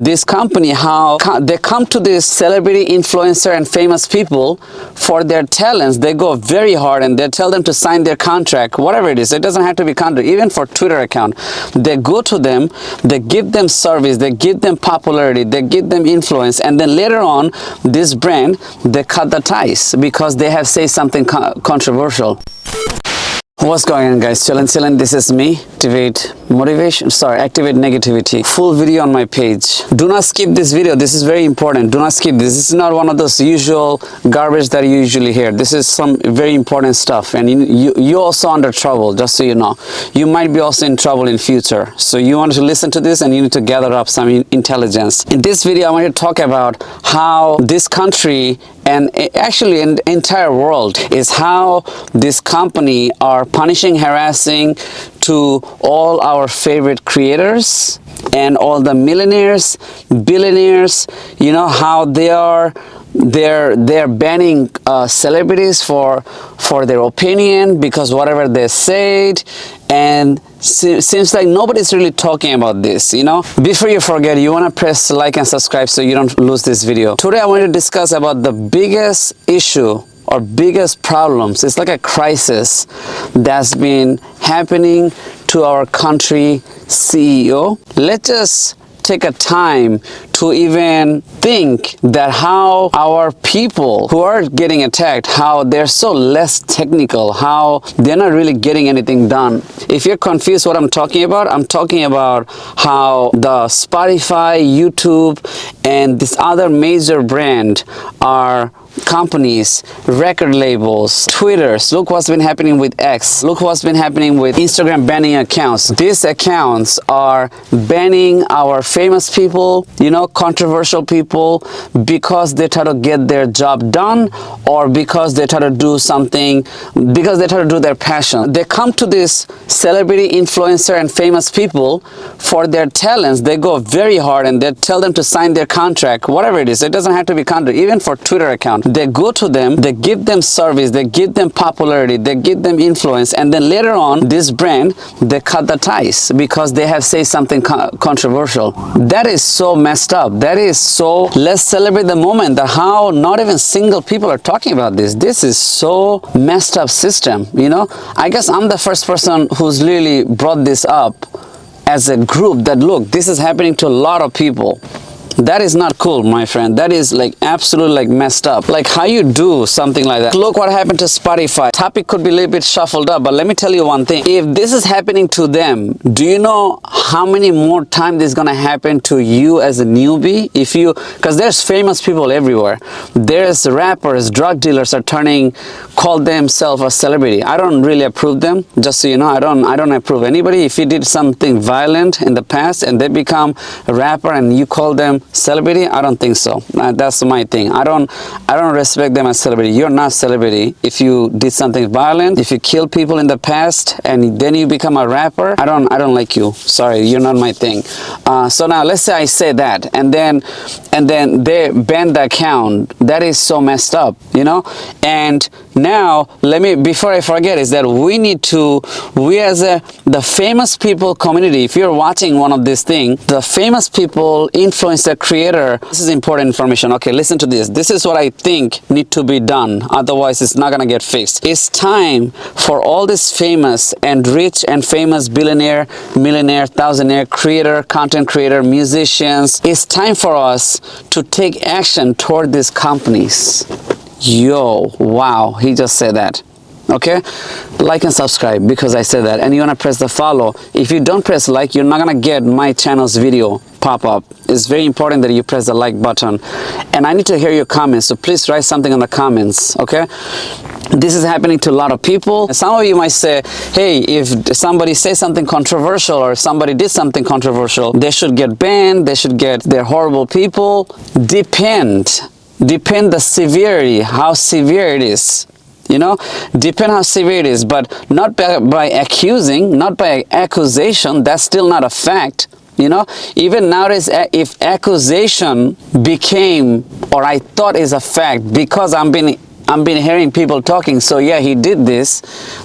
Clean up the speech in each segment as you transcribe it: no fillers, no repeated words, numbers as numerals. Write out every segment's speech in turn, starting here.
this company, how they come to this celebrity, influencer and famous people for their talents. They go very hard and they tell them to sign their contract, whatever it is. It doesn't have to be contract, even for Twitter account. They go to them, they give them service, they give them popularity, they give them influence, and then later on this brand, they cut the ties because they have said something controversial. What's going on, guys? Chillin'. This is me. Activate negativity. Full video on my page. Do not skip this video. This is very important. Do not skip this. This is not one of those usual garbage that you usually hear. This is some very important stuff, and you also under trouble, just so you know. You might be also in trouble in future. So you want to listen to this and you need to gather up some intelligence. In this video, I want to talk about how this country and actually in the entire world is how this company are punishing, harassing to all our favorite creators and all the millionaires, billionaires, you know, how they're banning celebrities for their opinion because whatever they said, and seems like nobody's really talking about this, you know. Before you forget, you want to press like and subscribe so you don't lose this video. Today I want to discuss about the biggest issue or biggest problems. It's like a crisis that's been happening to our country CEO. Let's just take a time to even think that how our people who are getting attacked, how they're so less technical, how they're not really getting anything done. If you're confused what I'm talking about how the Spotify, YouTube, and this other major brand are companies, record labels, Twitters. Look what's been happening with X. Look what's been happening with Instagram banning accounts. These accounts are banning our famous people, you know, controversial people, because they try to get their job done or because they try to do something, because they try to do their passion. They come to this celebrity, influencer and famous people for their talents. They go very hard and they tell them to sign their contract, whatever it is. It doesn't have to be contract, even for Twitter account. They go to them, they give them service, they give them popularity, they give them influence, and then later on this brand, they cut the ties because they have said something controversial. That is so messed up. That is so, let's celebrate the moment that how not even single people are talking about this. This is so messed up system, you know. I guess I'm the first person who's really brought this up as a group that look, this is happening to a lot of people. That is not cool, my friend. That is like absolutely like messed up. Like how you do something like that. Look what happened to Spotify. Topic could be a little bit shuffled up, but let me tell you one thing. If this is happening to them, do you know how many more times this is gonna happen to you as a newbie? If you, because there's famous people everywhere. There's rappers, drug dealers are call themselves a celebrity. I don't really approve them. Just so you know, I don't approve anybody. If you did something violent in the past and they become a rapper and you call them celebrity, I don't think so. That's my thing. I don't respect them as celebrity. You're not celebrity if you did something violent, if you killed people in the past and then you become a rapper. I don't like you. Sorry, you're not my thing. So now let's say I say that and then they ban the account. That is so messed up, you know. And now before I forget, is that we as the famous people community, if you're watching one of these things, the famous people, influencer, creator, this is important information. Okay, listen to this. This is what I think need to be done. Otherwise, it's not gonna get fixed. It's time for all this famous and rich and famous billionaire, millionaire, thousandaire, creator, content creator, musicians. It's time for us to take action toward these companies. Yo, wow, he just said that. Okay, like and subscribe because I said that, and you want to press the follow. If you don't press like, you're not gonna get my channel's video pop up. It's very important that you press the like button, and I need to hear your comments, so please write something in the comments. Okay, this is happening to a lot of people. Some of you might say, hey, if somebody says something controversial or somebody did something controversial, they should get banned, they should get, they're horrible people. Depend the severity, how severe it is. You know, depend how severe it is, but not by accusing, not by accusation. That's still not a fact. You know, even nowadays, if accusation became, or I thought is a fact, because I'm been hearing people talking, so yeah, he did this,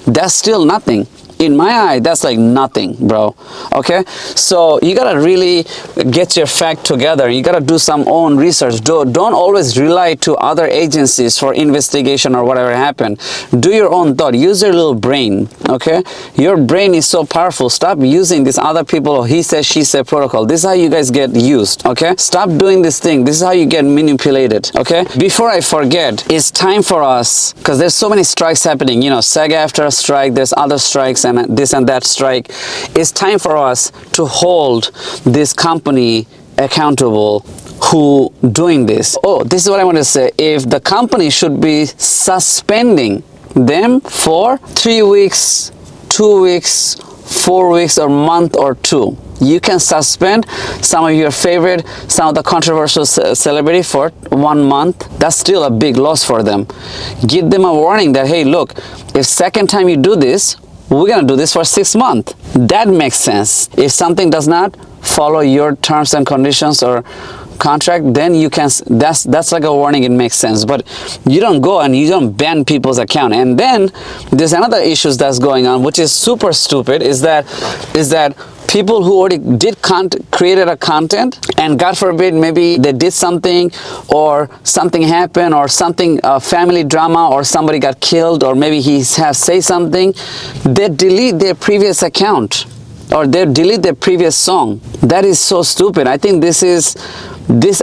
that's still nothing. in my eye, that's like nothing, bro. Okay, so you gotta really get your fact together. You gotta do some own research. Don't always rely to other agencies for investigation or whatever happened. Do your own thought. Use your little brain. Okay, your brain is so powerful. Stop using this other people, he said, she said protocol. This is how you guys get used. Okay, stop doing this thing. This is how you get manipulated. Okay, before I forget, it's time for us, because there's so many strikes happening, you know, SAG-AFTRA strike, there's other strikes and this and that strike. It's time for us to hold this company accountable who doing this. Oh, this is what I want to say. If the company should be suspending them for 3 weeks, 2 weeks, 4 weeks, or month or two. You can suspend some of your favorite, some of the controversial celebrity for 1 month. That's still a big loss for them. Give them a warning that, hey, look, if second time you do this, we're gonna do this for 6 months. That makes sense. If something does not follow your terms and conditions or contract, then you can, that's like a warning. It makes sense. But you don't go and you don't ban people's account. And then there's another issues that's going on, which is super stupid, is that people who already did created a content, and God forbid maybe they did something or something happened or something, family drama, or somebody got killed, or maybe he has say something, they delete their previous account or they delete their previous song. That is so stupid. I think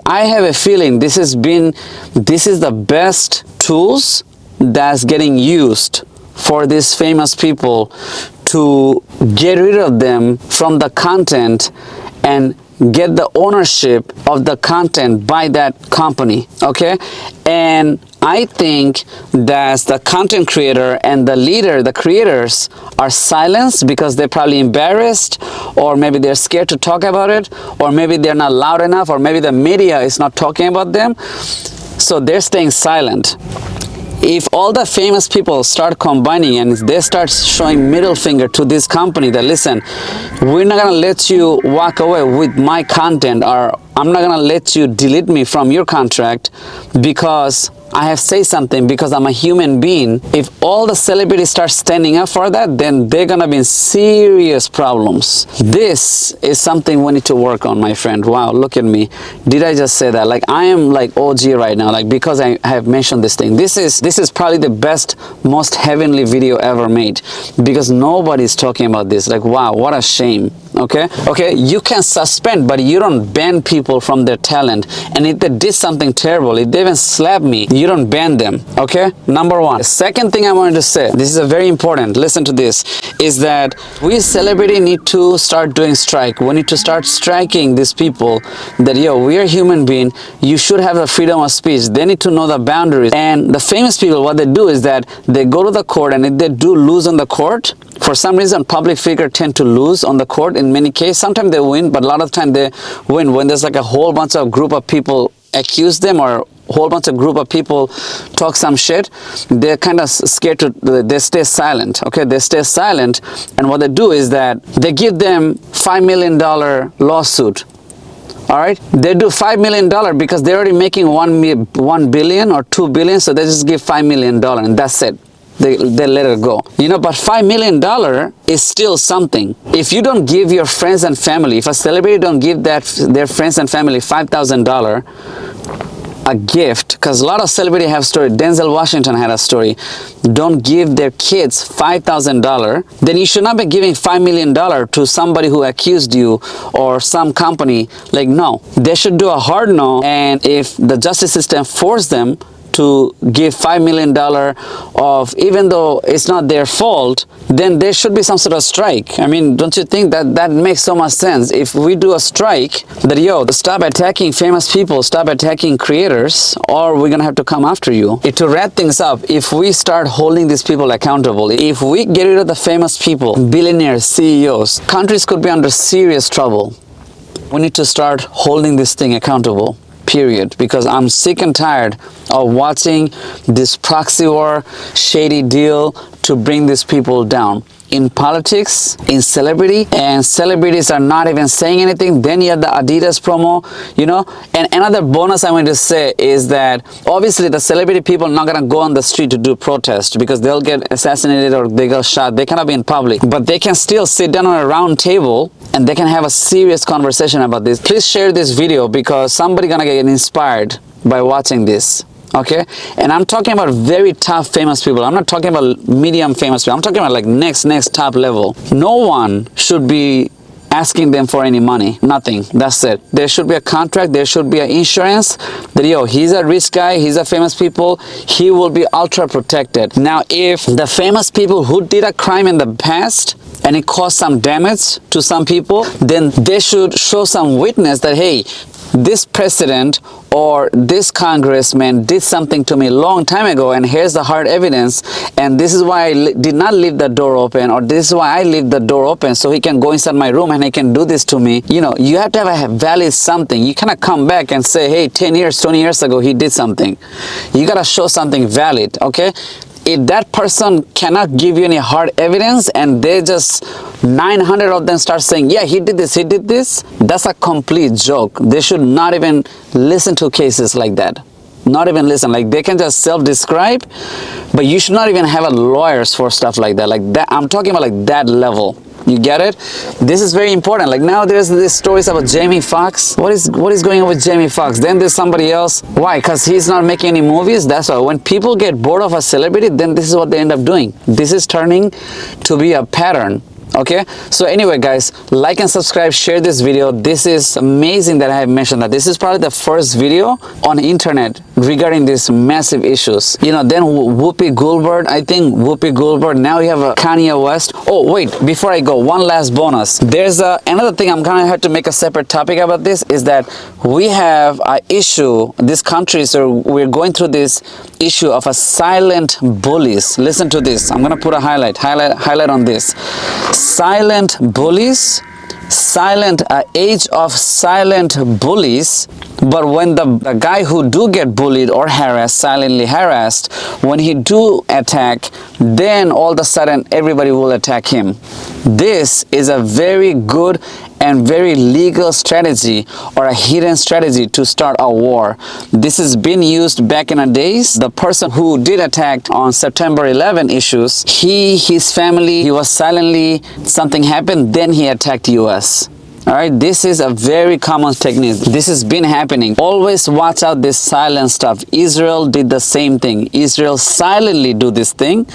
I have a feeling this is the best tools that's getting used for these famous people to get rid of them from the content and get the ownership of the content by that company. Okay, and I think that the content creator and the leader, the creators, are silenced because they're probably embarrassed, or maybe they're scared to talk about it, or maybe they're not loud enough, or maybe the media is not talking about them, so they're staying silent. If all the famous people start combining and they start showing middle finger to this company that, listen, we're not gonna let you walk away with my content, or I'm not gonna let you delete me from your contract because I have said something, because I'm a human being. If all the celebrities start standing up for that, then they're gonna be in serious problems. This is something we need to work on, my friend. Wow, look at me. Did I just say that? Like, I am like OG right now, like, because I have mentioned this thing. This is probably the best, most heavenly video ever made, because nobody's talking about this. Like, wow, what a shame. Okay, you can suspend, but you don't ban people from their talent. And if they did something terrible, if they even slap me, you don't ban them. Okay, number one. The second thing I wanted to say, this is a very important, listen to this, is that we celebrity need to start doing strike. We need to start striking these people that, yo, we are human being, you should have the freedom of speech. They need to know the boundaries. And the famous people, what they do is that they go to the court, and if they do lose on the court, for some reason, public figures tend to lose on the court in many cases. Sometimes they win, but a lot of time they win when there's like a whole bunch of group of people accuse them, or a whole bunch of group of people talk some shit. They're kind of scared they stay silent. Okay, they stay silent, and what they do is that they give them $5 million lawsuit. All right, they do $5 million because they're already making 1 billion or 2 billion, so they just give $5 million, and that's it. They let it go, you know. But $5 million is still something. If you don't give your friends and family, if a celebrity don't give their friends and family $5,000 a gift, because a lot of celebrities have story. Denzel Washington had a story. Don't give their kids $5,000, then you should not be giving $5 million to somebody who accused you or some company. Like, no, they should do a hard no. And if the justice system force them to give $5 million of, even though it's not their fault, then there should be some sort of strike. I mean, don't you think that makes so much sense? If we do a strike, that, yo, stop attacking famous people, stop attacking creators, or we're gonna have to come after you. To wrap things up, if we start holding these people accountable, if we get rid of the famous people, billionaires, CEOs, countries could be under serious trouble. We need to start holding this thing accountable. Period. Because I'm sick and tired of watching this proxy war, shady deal to bring these people down. in politics, in celebrity, and celebrities are not even saying anything. Then you have the Adidas promo, you know. And another bonus I want to say is that obviously the celebrity people are not gonna go on the street to do protest because they'll get assassinated or they get shot. They cannot be in public, but they can still sit down on a round table and they can have a serious conversation about this. Please share this video because somebody gonna get inspired by watching this. Okay, and I'm talking about very top famous people. I'm not talking about medium famous people. I'm talking about like next top level. No one should be asking them for any money. Nothing. That's it. There should be a contract. There should be an insurance that, yo, he's a rich guy, he's a famous people, he will be ultra protected. Now, if the famous people who did a crime in the past and it caused some damage to some people, then they should show some witness that, hey, this president or this congressman did something to me a long time ago, and here's the hard evidence, and this is why I did not leave the door open, or this is why I leave the door open so he can go inside my room and he can do this to me. You know, you have to have a valid something. You cannot come back and say, hey, 10 years, 20 years ago he did something. You gotta show something valid. Okay, if that person cannot give you any hard evidence and they just 900 of them start saying, yeah, he did this, that's a complete joke. They should not even listen to cases like that. Not even listen. Like, they can just self-describe, but you should not even have a lawyers for stuff like that. Like that, I'm talking about like that level. You get it? This is very important. Like, now there's these stories about Jamie Foxx. What is going on with Jamie Foxx? Then there's somebody else. Why? Because he's not making any movies. That's why. When people get bored of a celebrity, then this is what they end up doing. This is turning to be a pattern. Okay, so anyway guys, like and subscribe, share this video. This is amazing that I have mentioned that. This is probably the first video on the internet regarding these massive issues. You know, then Whoopi Goldberg, I think Whoopi Goldberg, now you have a Kanye West. Oh wait, before I go, one last bonus. There's another thing I'm gonna have to make a separate topic about. This is that we have an issue, this country, so we're going through this issue of a silent bullies. Listen to this. I'm gonna put a highlight on this. Silent bullies, age of silent bullies. But when the guy who do get bullied or harassed, silently harassed, when he do attack, then all of a sudden everybody will attack him. This is a very good and very legal strategy, or a hidden strategy to start a war. This has been used back in the days. The person who did attack on September 11 issues, his family, he was silently, something happened, then he attacked US. Alright, this is a very common technique. This has been happening. Always watch out this silent stuff. Israel did the same thing. Israel silently do this thing,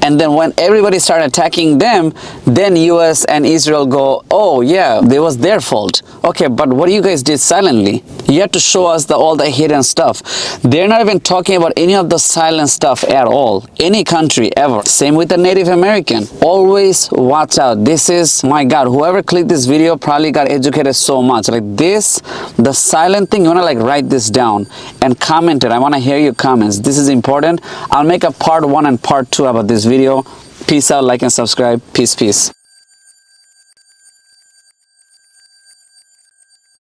and then when everybody started attacking them, then US and Israel go, oh yeah, it was their fault. Okay, but what you guys did silently? You have to show us all the hidden stuff. They're not even talking about any of the silent stuff at all. Any country ever. Same with the Native American. Always watch out. This is, my God, whoever clicked this video probably got educated so much. Like this, the silent thing, you want to like write this down and comment it. I want to hear your comments. This is important. I'll make a part 1 and part 2 about this video. Peace out, like and subscribe. Peace.